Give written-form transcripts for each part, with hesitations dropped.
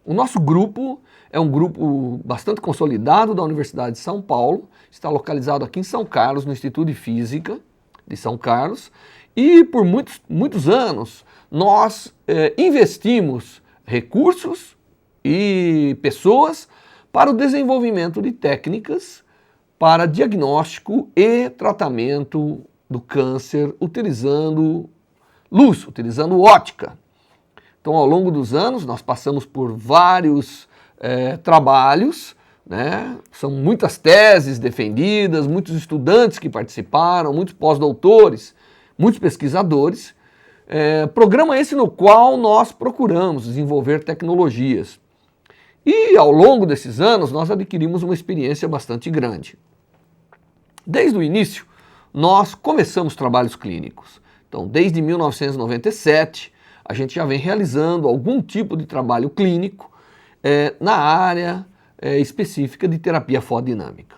O nosso grupo é um grupo bastante consolidado da Universidade de São Paulo, está localizado aqui em São Carlos, no Instituto de Física de São Carlos, e por muitos anos nós investimos recursos e pessoas para o desenvolvimento de técnicas para diagnóstico e tratamento do câncer utilizando luz, utilizando ótica. Então, ao longo dos anos, nós passamos por vários trabalhos, né? São muitas teses defendidas, muitos estudantes que participaram, muitos pós-doutores, muitos pesquisadores. Programa esse no qual nós procuramos desenvolver tecnologias. E ao longo desses anos, nós adquirimos uma experiência bastante grande. Desde o início, nós começamos trabalhos clínicos. Então, desde 1997, a gente já vem realizando algum tipo de trabalho clínico na área específica de terapia fotodinâmica.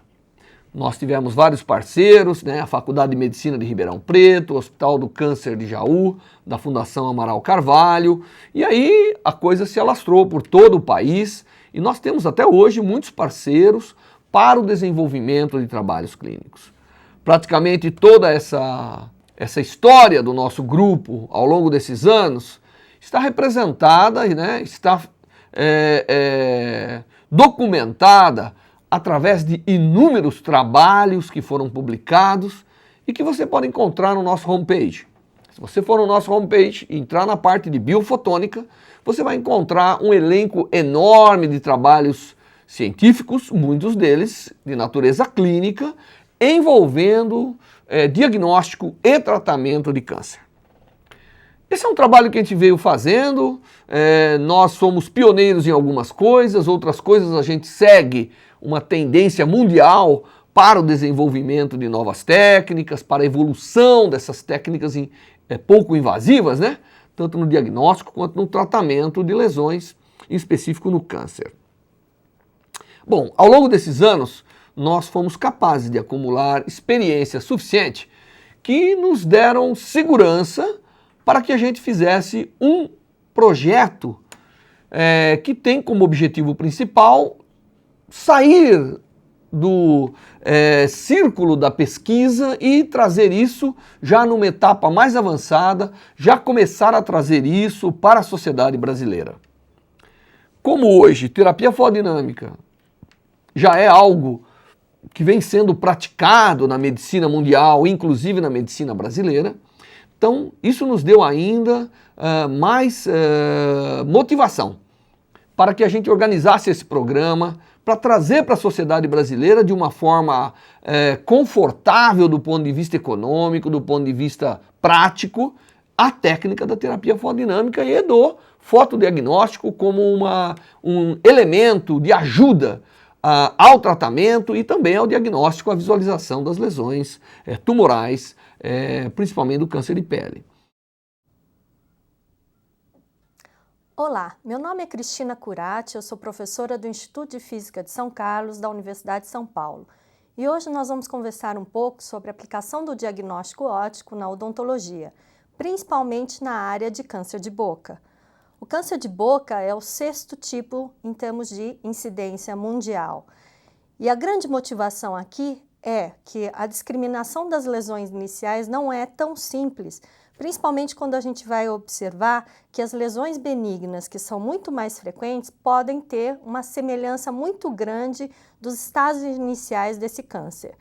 Nós tivemos vários parceiros, né, a Faculdade de Medicina de Ribeirão Preto, o Hospital do Câncer de Jaú, da Fundação Amaral Carvalho, e aí a coisa se alastrou por todo o país e nós temos até hoje muitos parceiros para o desenvolvimento de trabalhos clínicos. Praticamente toda essa história do nosso grupo ao longo desses anos está representada, né, está documentada através de inúmeros trabalhos que foram publicados e que você pode encontrar no nosso homepage. Se você for no nosso homepage e entrar na parte de biofotônica, você vai encontrar um elenco enorme de trabalhos científicos, muitos deles de natureza clínica, envolvendo diagnóstico e tratamento de câncer. Esse é um trabalho que a gente veio fazendo, nós somos pioneiros em algumas coisas, outras coisas a gente segue uma tendência mundial para o desenvolvimento de novas técnicas, para a evolução dessas técnicas pouco invasivas, né? Tanto no diagnóstico quanto no tratamento de lesões, em específico no câncer. Bom, ao longo desses anos, nós fomos capazes de acumular experiência suficiente que nos deram segurança para que a gente fizesse um projeto que tem como objetivo principal sair do círculo da pesquisa e trazer isso já numa etapa mais avançada, já começar a trazer isso para a sociedade brasileira. Como hoje terapia fotodinâmica já é algo que vem sendo praticado na medicina mundial, inclusive na medicina brasileira, então isso nos deu ainda mais motivação para que a gente organizasse esse programa, para trazer para a sociedade brasileira de uma forma confortável do ponto de vista econômico, do ponto de vista prático, a técnica da terapia fotodinâmica e do fotodiagnóstico como um elemento de ajuda ao tratamento e também ao diagnóstico, à visualização das lesões tumorais, principalmente do câncer de pele. Olá, meu nome é Cristina Curati, eu sou professora do Instituto de Física de São Carlos, da Universidade de São Paulo. E hoje nós vamos conversar um pouco sobre a aplicação do diagnóstico óptico na odontologia, principalmente na área de câncer de boca. O câncer de boca é o 6º tipo em termos de incidência mundial. E a grande motivação aqui é que a discriminação das lesões iniciais não é tão simples, principalmente quando a gente vai observar que as lesões benignas, que são muito mais frequentes, podem ter uma semelhança muito grande dos estágios iniciais desse câncer.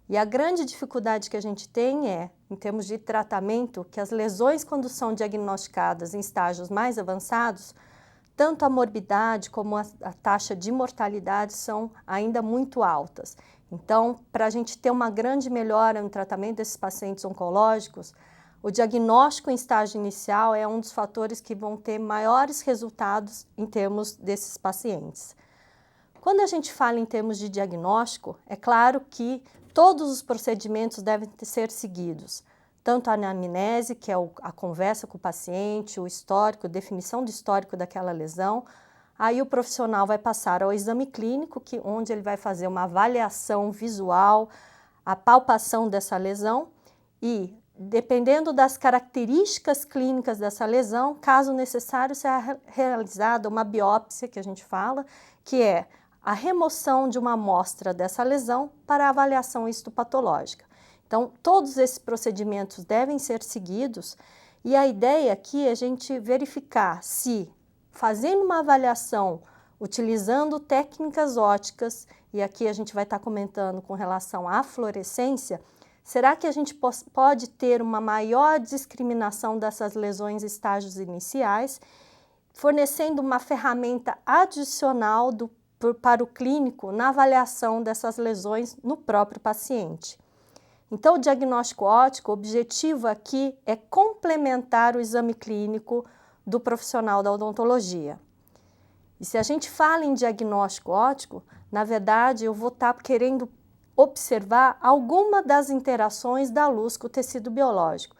E a grande dificuldade que a gente tem em termos de tratamento, que as lesões, quando são diagnosticadas em estágios mais avançados, tanto a morbidade como a taxa de mortalidade são ainda muito altas. Então, para a gente ter uma grande melhora no tratamento desses pacientes oncológicos, o diagnóstico em estágio inicial é um dos fatores que vão ter maiores resultados em termos desses pacientes. Quando a gente fala em termos de diagnóstico, é claro que todos os procedimentos devem ser seguidos. Tanto a anamnese, que é a conversa com o paciente, o histórico, definição do histórico daquela lesão. Aí o profissional vai passar ao exame clínico, onde ele vai fazer uma avaliação visual, a palpação dessa lesão e dependendo das características clínicas dessa lesão, caso necessário, será realizada uma biópsia, que a gente fala, que é a remoção de uma amostra dessa lesão para avaliação histopatológica. Então, todos esses procedimentos devem ser seguidos e a ideia aqui é a gente verificar se, fazendo uma avaliação utilizando técnicas ópticas, e aqui a gente vai estar comentando com relação à fluorescência, será que a gente pode ter uma maior discriminação dessas lesões em estágios iniciais, fornecendo uma ferramenta adicional para o clínico na avaliação dessas lesões no próprio paciente? Então, o diagnóstico óptico, o objetivo aqui é complementar o exame clínico do profissional da odontologia. E se a gente fala em diagnóstico óptico, na verdade, eu vou estar querendo observar alguma das interações da luz com o tecido biológico.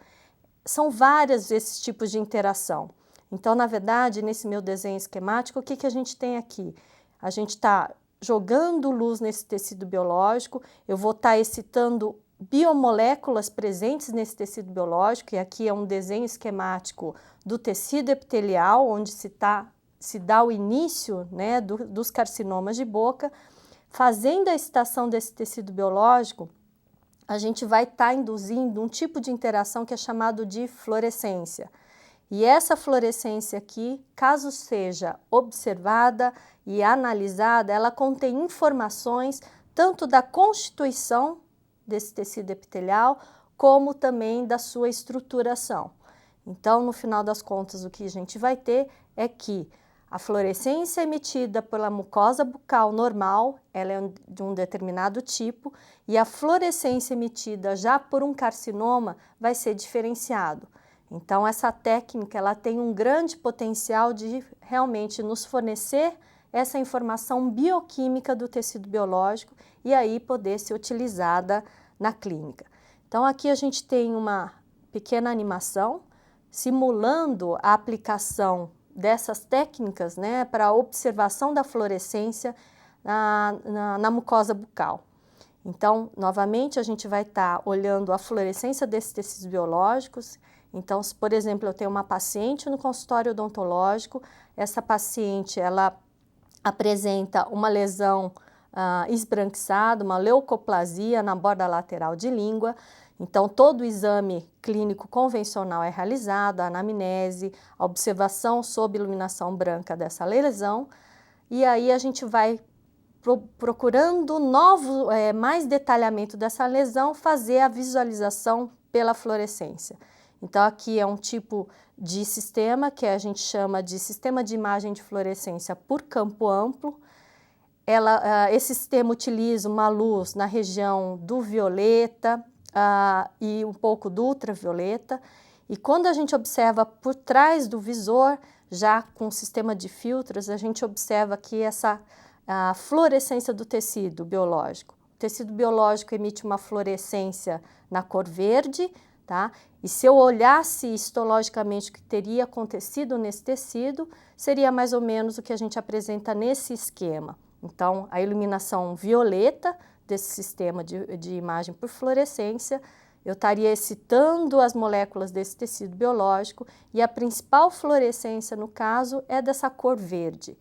São vários esses tipos de interação. Então, na verdade, nesse meu desenho esquemático, o que a gente tem aqui? A gente está jogando luz nesse tecido biológico, eu vou estar excitando biomoléculas presentes nesse tecido biológico, e aqui é um desenho esquemático do tecido epitelial, onde se dá o início, né, dos carcinomas de boca. Fazendo a excitação desse tecido biológico, a gente vai estar induzindo um tipo de interação que é chamado de fluorescência. E essa fluorescência aqui, caso seja observada e analisada, ela contém informações tanto da constituição desse tecido epitelial, como também da sua estruturação. Então, no final das contas, o que a gente vai ter é que a fluorescência emitida pela mucosa bucal normal, ela é de um determinado tipo, e a fluorescência emitida já por um carcinoma vai ser diferenciado. Então, essa técnica ela tem um grande potencial de realmente nos fornecer essa informação bioquímica do tecido biológico e aí poder ser utilizada na clínica. Então, aqui a gente tem uma pequena animação simulando a aplicação dessas técnicas, né, para a observação da fluorescência na mucosa bucal. Então, novamente, a gente vai estar olhando a fluorescência desses tecidos biológicos. Então, se, por exemplo, eu tenho uma paciente no consultório odontológico, essa paciente, ela apresenta uma lesão esbranquiçada, uma leucoplasia na borda lateral de língua. Então, todo o exame clínico convencional é realizado, a anamnese, a observação sob iluminação branca dessa lesão, e aí a gente vai procurando mais detalhamento dessa lesão, fazer a visualização pela fluorescência. Então, aqui é um tipo de sistema que a gente chama de sistema de imagem de fluorescência por campo amplo. Esse sistema utiliza uma luz na região do violeta, e um pouco do ultravioleta, e quando a gente observa por trás do visor, já com o sistema de filtros, a gente observa aqui a fluorescência do tecido biológico. O tecido biológico emite uma fluorescência na cor verde, tá? E se eu olhasse histologicamente o que teria acontecido nesse tecido, seria mais ou menos o que a gente apresenta nesse esquema. Então, a iluminação violeta desse sistema de imagem por fluorescência, eu estaria excitando as moléculas desse tecido biológico e a principal fluorescência, no caso, é dessa cor verde.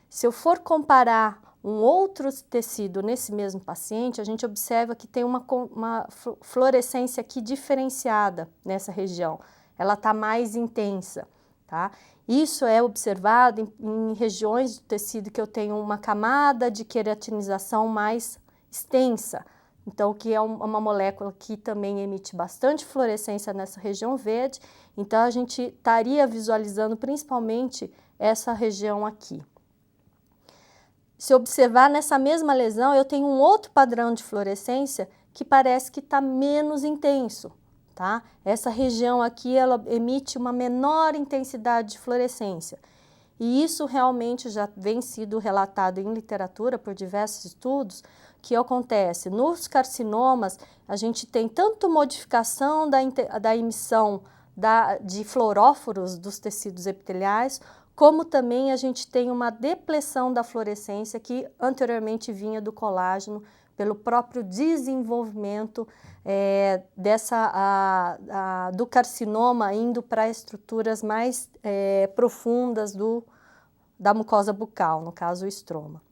Se eu for comparar um outro tecido nesse mesmo paciente, a gente observa que tem uma fluorescência aqui diferenciada nessa região. Ela está mais intensa, tá? Isso é observado em regiões do tecido que eu tenho uma camada de queratinização mais extensa. Então, que é uma molécula que também emite bastante fluorescência nessa região verde. Então, a gente estaria visualizando principalmente essa região aqui. Se observar nessa mesma lesão, eu tenho um outro padrão de fluorescência que parece que está menos intenso, tá? Essa região aqui, ela emite uma menor intensidade de fluorescência. E isso realmente já vem sido relatado em literatura por diversos estudos, que acontece nos carcinomas, a gente tem tanto modificação da emissão de fluoróforos dos tecidos epiteliais, como também a gente tem uma depressão da fluorescência que anteriormente vinha do colágeno, pelo próprio desenvolvimento do carcinoma indo para estruturas mais profundas da mucosa bucal, no caso o estroma.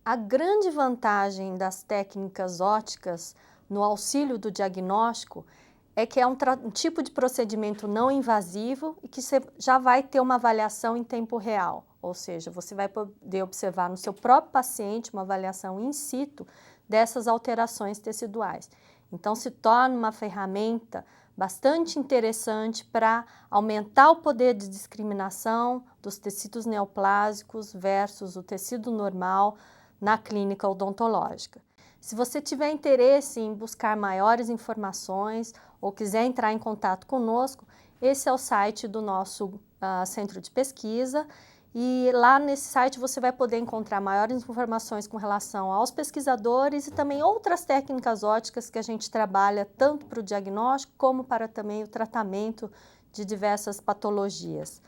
A grande vantagem das técnicas óticas no auxílio do diagnóstico é que é um tipo de procedimento não invasivo e que você já vai ter uma avaliação em tempo real, ou seja, você vai poder observar no seu próprio paciente uma avaliação in situ dessas alterações teciduais. Então, se torna uma ferramenta bastante interessante para aumentar o poder de discriminação dos tecidos neoplásicos versus o tecido normal na clínica odontológica. Se você tiver interesse em buscar maiores informações ou quiser entrar em contato conosco, esse é o site do nosso centro de pesquisa e lá nesse site você vai poder encontrar maiores informações com relação aos pesquisadores e também outras técnicas óticas que a gente trabalha tanto para o diagnóstico como para também o tratamento de diversas patologias.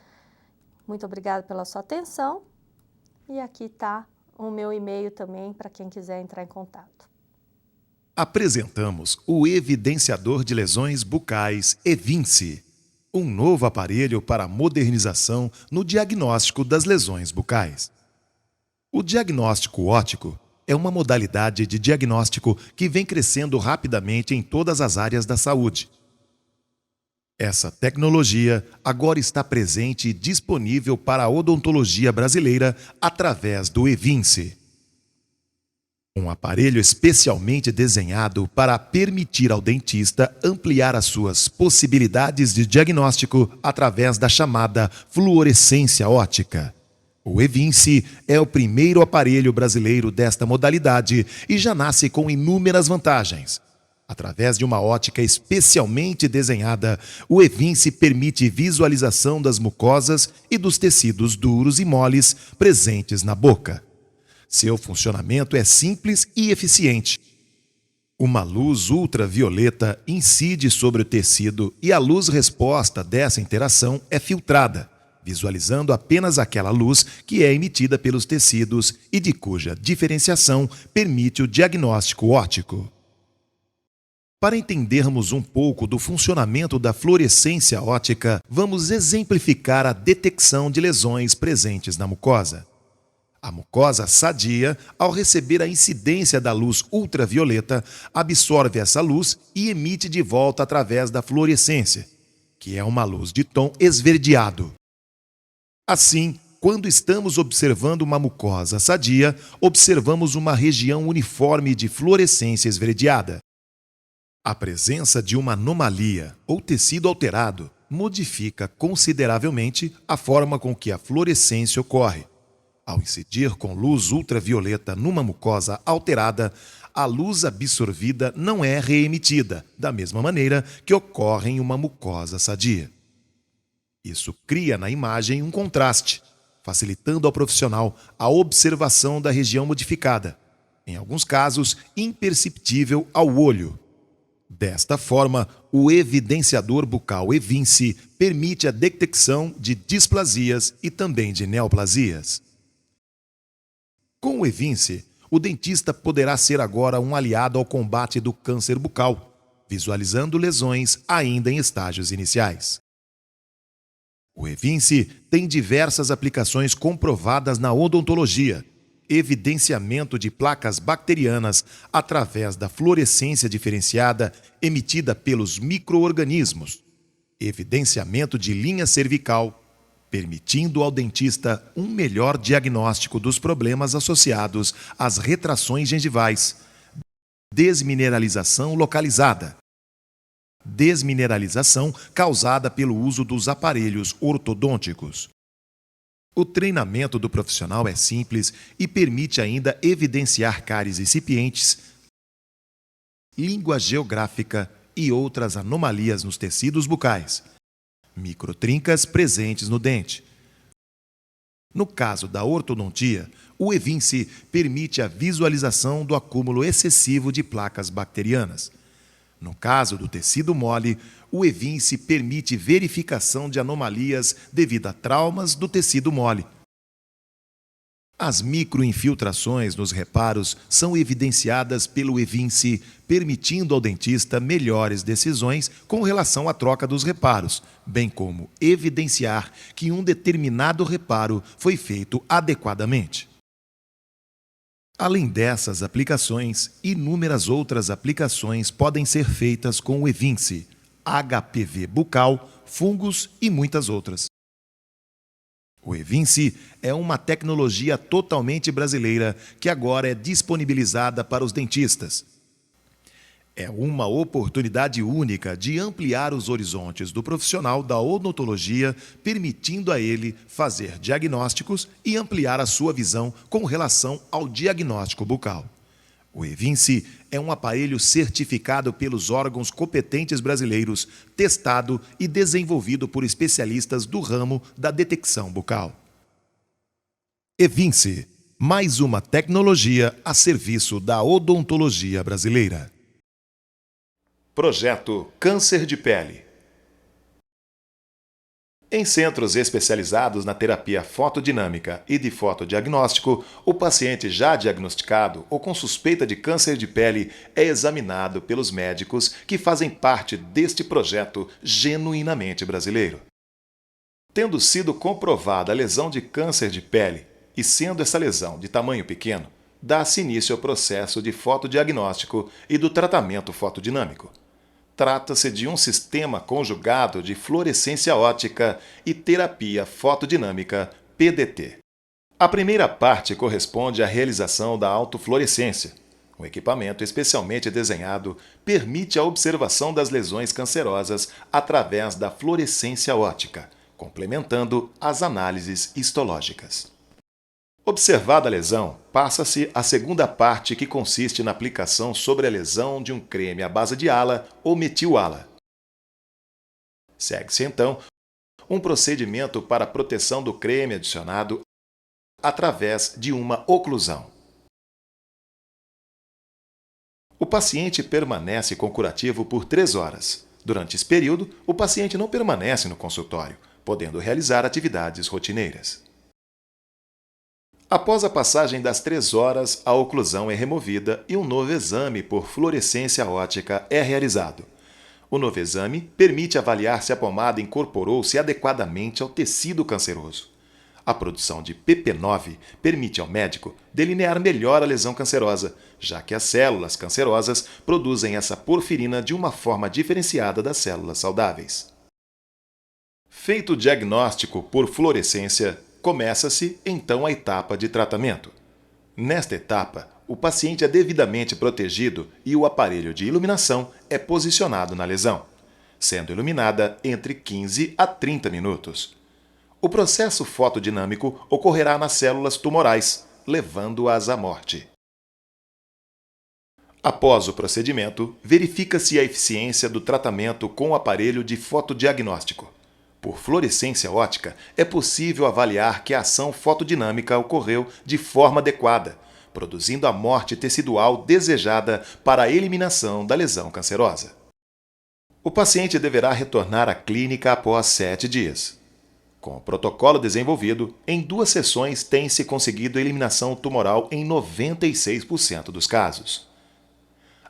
Muito obrigada pela sua atenção e aqui está o meu e-mail também para quem quiser entrar em contato. Apresentamos o Evidenciador de Lesões Bucais Evinci, um novo aparelho para modernização no diagnóstico das lesões bucais. O diagnóstico óptico é uma modalidade de diagnóstico que vem crescendo rapidamente em todas as áreas da saúde. Essa tecnologia agora está presente e disponível para a odontologia brasileira através do Evinci. Um aparelho especialmente desenhado para permitir ao dentista ampliar as suas possibilidades de diagnóstico através da chamada fluorescência óptica. O Evinci é o primeiro aparelho brasileiro desta modalidade e já nasce com inúmeras vantagens. Através de uma ótica especialmente desenhada, o Evinci permite visualização das mucosas e dos tecidos duros e moles presentes na boca. Seu funcionamento é simples e eficiente. Uma luz ultravioleta incide sobre o tecido e a luz resposta dessa interação é filtrada, visualizando apenas aquela luz que é emitida pelos tecidos e de cuja diferenciação permite o diagnóstico óptico. Para entendermos um pouco do funcionamento da fluorescência óptica, vamos exemplificar a detecção de lesões presentes na mucosa. A mucosa sadia, ao receber a incidência da luz ultravioleta, absorve essa luz e emite de volta através da fluorescência, que é uma luz de tom esverdeado. Assim, quando estamos observando uma mucosa sadia, observamos uma região uniforme de fluorescência esverdeada. A presença de uma anomalia ou tecido alterado modifica consideravelmente a forma com que a fluorescência ocorre. Ao incidir com luz ultravioleta numa mucosa alterada, a luz absorvida não é reemitida, da mesma maneira que ocorre em uma mucosa sadia. Isso cria na imagem um contraste, facilitando ao profissional a observação da região modificada, em alguns casos imperceptível ao olho. Desta forma, o evidenciador bucal Evinci permite a detecção de displasias e também de neoplasias. Com o Evinci, o dentista poderá ser agora um aliado ao combate do câncer bucal, visualizando lesões ainda em estágios iniciais. O Evinci tem diversas aplicações comprovadas na odontologia, evidenciamento de placas bacterianas através da fluorescência diferenciada emitida pelos micro-organismos, evidenciamento de linha cervical, permitindo ao dentista um melhor diagnóstico dos problemas associados às retrações gengivais, desmineralização localizada, desmineralização causada pelo uso dos aparelhos ortodônticos. O treinamento do profissional é simples e permite ainda evidenciar cáries incipientes, língua geográfica e outras anomalias nos tecidos bucais, microtrincas presentes no dente. No caso da ortodontia, o Evinci permite a visualização do acúmulo excessivo de placas bacterianas. No caso do tecido mole, o Evinci permite verificação de anomalias devido a traumas do tecido mole. As microinfiltrações nos reparos são evidenciadas pelo eVinci, permitindo ao dentista melhores decisões com relação à troca dos reparos, bem como evidenciar que um determinado reparo foi feito adequadamente. Além dessas aplicações, inúmeras outras aplicações podem ser feitas com o eVinci, HPV bucal, fungos e muitas outras. O eVinci é uma tecnologia totalmente brasileira que agora é disponibilizada para os dentistas. É uma oportunidade única de ampliar os horizontes do profissional da odontologia, permitindo a ele fazer diagnósticos e ampliar a sua visão com relação ao diagnóstico bucal. O eVinci é um aparelho certificado pelos órgãos competentes brasileiros, testado e desenvolvido por especialistas do ramo da detecção bucal. eVinci, mais uma tecnologia a serviço da odontologia brasileira. Projeto Câncer de Pele. Em centros especializados na terapia fotodinâmica e de fotodiagnóstico, o paciente já diagnosticado ou com suspeita de câncer de pele é examinado pelos médicos que fazem parte deste projeto genuinamente brasileiro. Tendo sido comprovada a lesão de câncer de pele e sendo essa lesão de tamanho pequeno, dá-se início ao processo de fotodiagnóstico e do tratamento fotodinâmico. Trata-se de um sistema conjugado de fluorescência óptica e terapia fotodinâmica, PDT. A primeira parte corresponde à realização da autofluorescência. O equipamento especialmente desenhado permite a observação das lesões cancerosas através da fluorescência óptica, complementando as análises histológicas. Observada a lesão, passa-se à segunda parte, que consiste na aplicação sobre a lesão de um creme à base de ALA ou metil-ALA. Segue-se, então, um procedimento para a proteção do creme adicionado através de uma oclusão. O paciente permanece com curativo por 3 horas. Durante esse período, o paciente não permanece no consultório, podendo realizar atividades rotineiras. Após a passagem das 3 horas, a oclusão é removida e um novo exame por fluorescência óptica é realizado. O novo exame permite avaliar se a pomada incorporou-se adequadamente ao tecido canceroso. A produção de PP9 permite ao médico delinear melhor a lesão cancerosa, já que as células cancerosas produzem essa porfirina de uma forma diferenciada das células saudáveis. Feito o diagnóstico por fluorescência, começa-se, então, a etapa de tratamento. Nesta etapa, o paciente é devidamente protegido e o aparelho de iluminação é posicionado na lesão, sendo iluminada entre 15 a 30 minutos. O processo fotodinâmico ocorrerá nas células tumorais, levando-as à morte. Após o procedimento, verifica-se a eficiência do tratamento com o aparelho de fotodiagnóstico. Por fluorescência óptica, é possível avaliar que a ação fotodinâmica ocorreu de forma adequada, produzindo a morte tecidual desejada para a eliminação da lesão cancerosa. O paciente deverá retornar à clínica após 7 dias. Com o protocolo desenvolvido, em 2 sessões tem-se conseguido eliminação tumoral em 96% dos casos.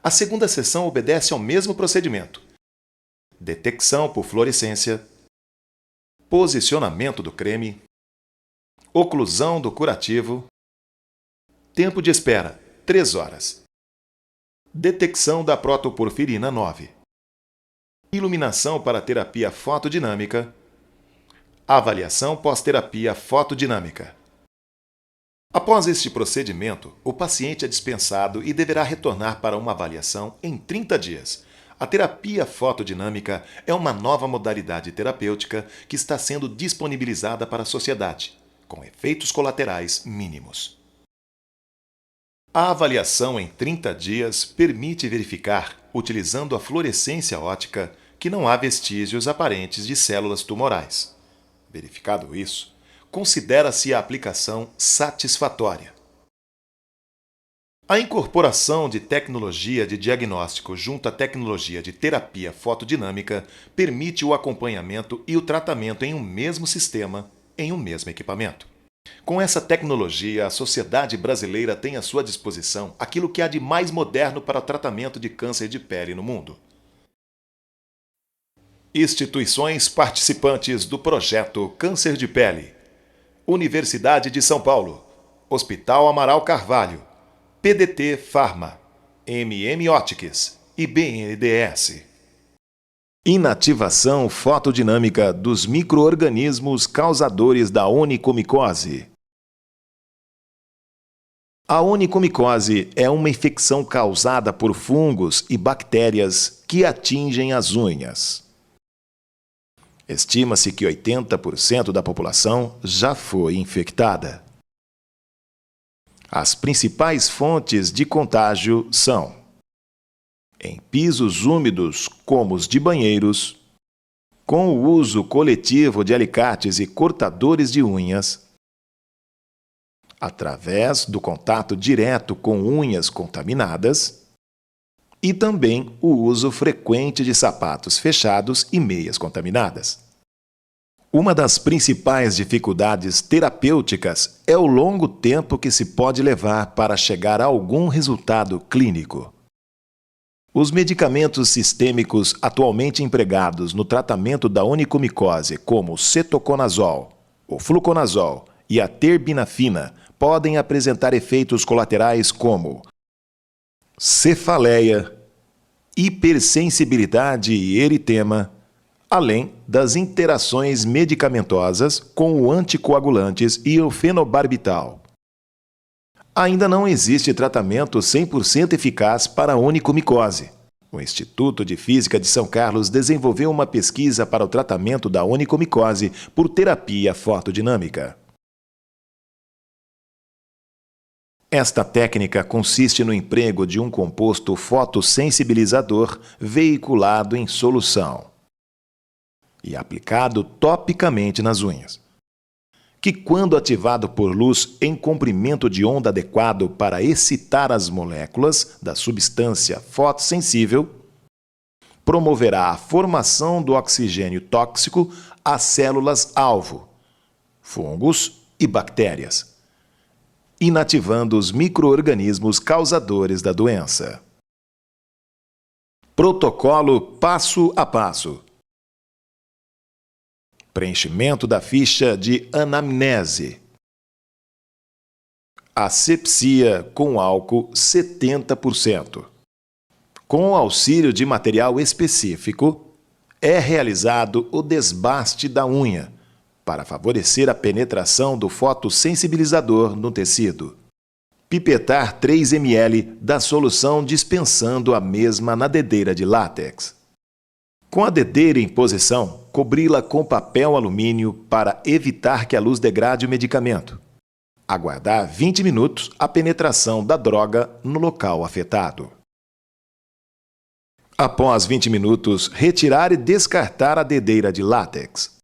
A segunda sessão obedece ao mesmo procedimento: detecção por fluorescência, posicionamento do creme, oclusão do curativo, tempo de espera 3 horas, detecção da protoporfirina 9, iluminação para terapia fotodinâmica, avaliação pós-terapia fotodinâmica. Após este procedimento, o paciente é dispensado e deverá retornar para uma avaliação em 30 dias. A terapia fotodinâmica é uma nova modalidade terapêutica que está sendo disponibilizada para a sociedade, com efeitos colaterais mínimos. A avaliação em 30 dias permite verificar, utilizando a fluorescência óptica, que não há vestígios aparentes de células tumorais. Verificado isso, considera-se a aplicação satisfatória. A incorporação de tecnologia de diagnóstico junto à tecnologia de terapia fotodinâmica permite o acompanhamento e o tratamento em um mesmo sistema, em um mesmo equipamento. Com essa tecnologia, a sociedade brasileira tem à sua disposição aquilo que há de mais moderno para o tratamento de câncer de pele no mundo. Instituições participantes do projeto Câncer de Pele: Universidade de São Paulo, Hospital Amaral Carvalho, PDT Pharma, MM e BNDES. Inativação fotodinâmica dos micro-organismos causadores da onicomicose. A onicomicose é uma infecção causada por fungos e bactérias que atingem as unhas. Estima-se que 80% da população já foi infectada. As principais fontes de contágio são: em pisos úmidos, como os de banheiros, com o uso coletivo de alicates e cortadores de unhas, através do contato direto com unhas contaminadas e também o uso frequente de sapatos fechados e meias contaminadas. Uma das principais dificuldades terapêuticas é o longo tempo que se pode levar para chegar a algum resultado clínico. Os medicamentos sistêmicos atualmente empregados no tratamento da onicomicose, como o cetoconazol, o fluconazol e a terbinafina, podem apresentar efeitos colaterais como cefaleia, hipersensibilidade e eritema, além das interações medicamentosas com o anticoagulantes e o fenobarbital. Ainda não existe tratamento 100% eficaz para a onicomicose. O Instituto de Física de São Carlos desenvolveu uma pesquisa para o tratamento da onicomicose por terapia fotodinâmica. Esta técnica consiste no emprego de um composto fotossensibilizador veiculado em solução e aplicado topicamente nas unhas, que, quando ativado por luz em comprimento de onda adequado para excitar as moléculas da substância fotossensível, promoverá a formação do oxigênio tóxico às células-alvo, fungos e bactérias, inativando os micro-organismos causadores da doença. Protocolo passo a passo. Preenchimento da ficha de anamnese. Asepsia com álcool 70%. Com o auxílio de material específico, é realizado o desbaste da unha, para favorecer a penetração do fotossensibilizador no tecido. Pipetar 3 ml da solução dispensando a mesma na dedeira de látex. Com a dedeira em posição, cobri-la com papel alumínio para evitar que a luz degrade o medicamento. Aguardar 20 minutos a penetração da droga no local afetado. Após 20 minutos, retirar e descartar a dedeira de látex.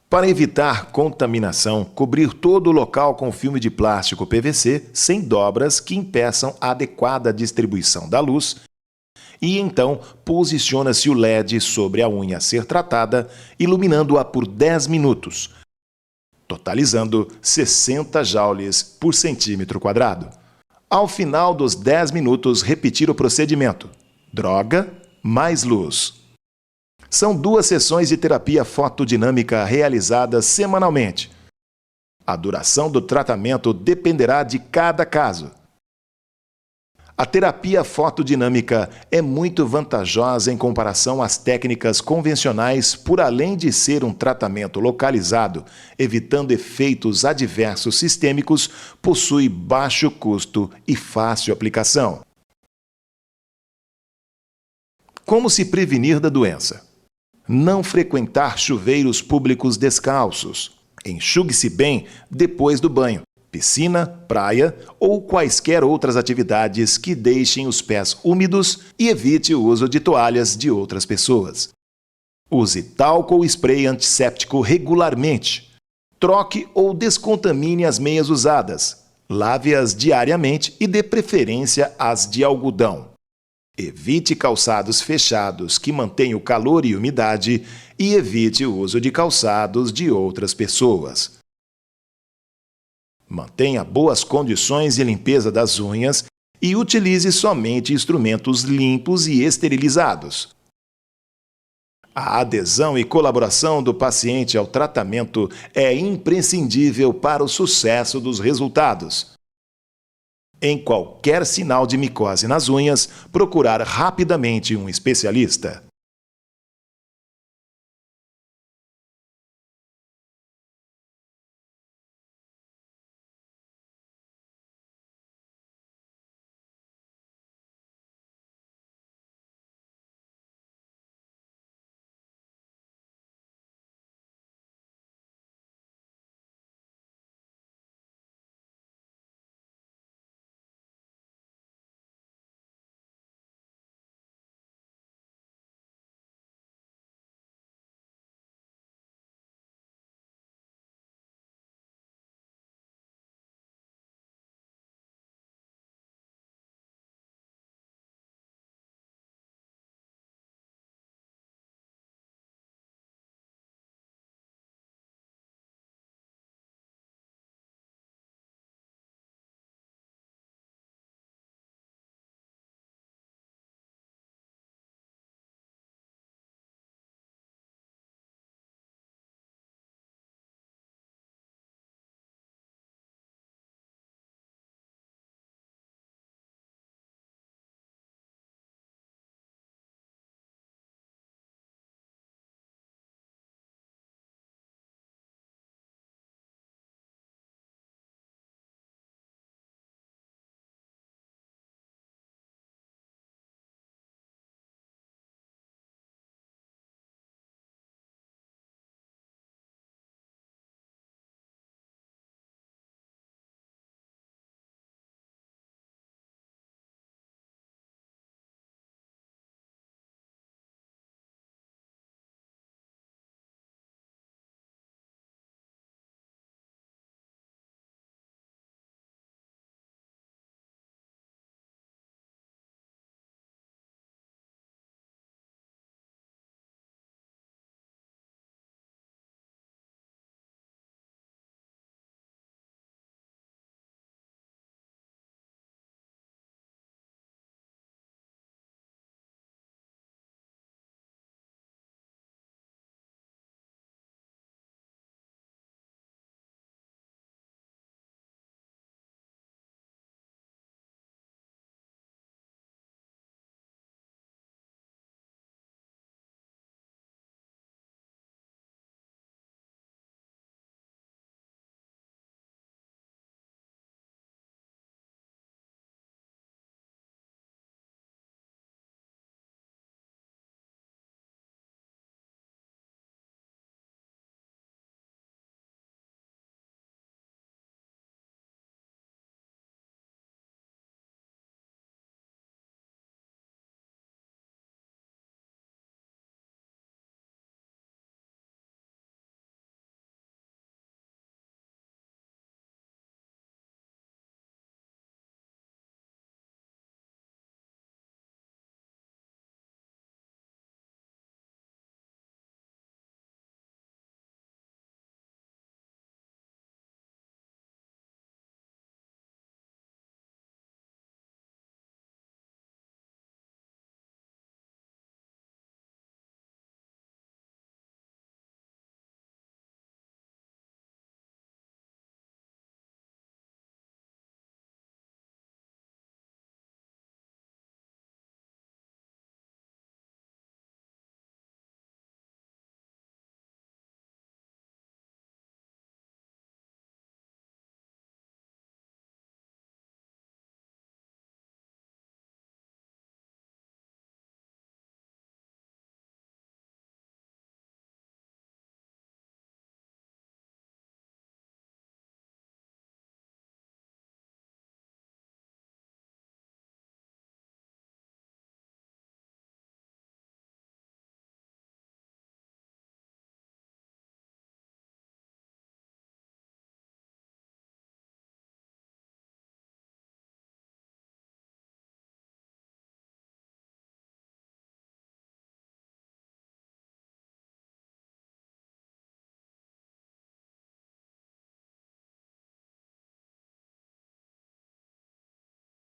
Para evitar contaminação, cobrir todo o local com filme de plástico PVC sem dobras que impeçam a adequada distribuição da luz, e então posiciona-se o LED sobre a unha a ser tratada, iluminando-a por 10 minutos, totalizando 60 joules por centímetro quadrado. Ao final dos 10 minutos, repetir o procedimento. Droga mais luz. São 2 sessões de terapia fotodinâmica realizadas semanalmente. A duração do tratamento dependerá de cada caso. A terapia fotodinâmica é muito vantajosa em comparação às técnicas convencionais por além de ser um tratamento localizado, evitando efeitos adversos sistêmicos, possui baixo custo e fácil aplicação. Como se prevenir da doença? Não frequentar chuveiros públicos descalços. Enxugue-se bem depois do banho. Piscina, praia ou quaisquer outras atividades que deixem os pés úmidos e evite o uso de toalhas de outras pessoas. Use talco ou spray antisséptico regularmente. Troque ou descontamine as meias usadas. Lave-as diariamente e dê preferência às de algodão. Evite calçados fechados que mantêm o calor e umidade e evite o uso de calçados de outras pessoas. Mantenha boas condições de limpeza das unhas e utilize somente instrumentos limpos e esterilizados. A adesão e colaboração do paciente ao tratamento é imprescindível para o sucesso dos resultados. Em qualquer sinal de micose nas unhas, procurar rapidamente um especialista.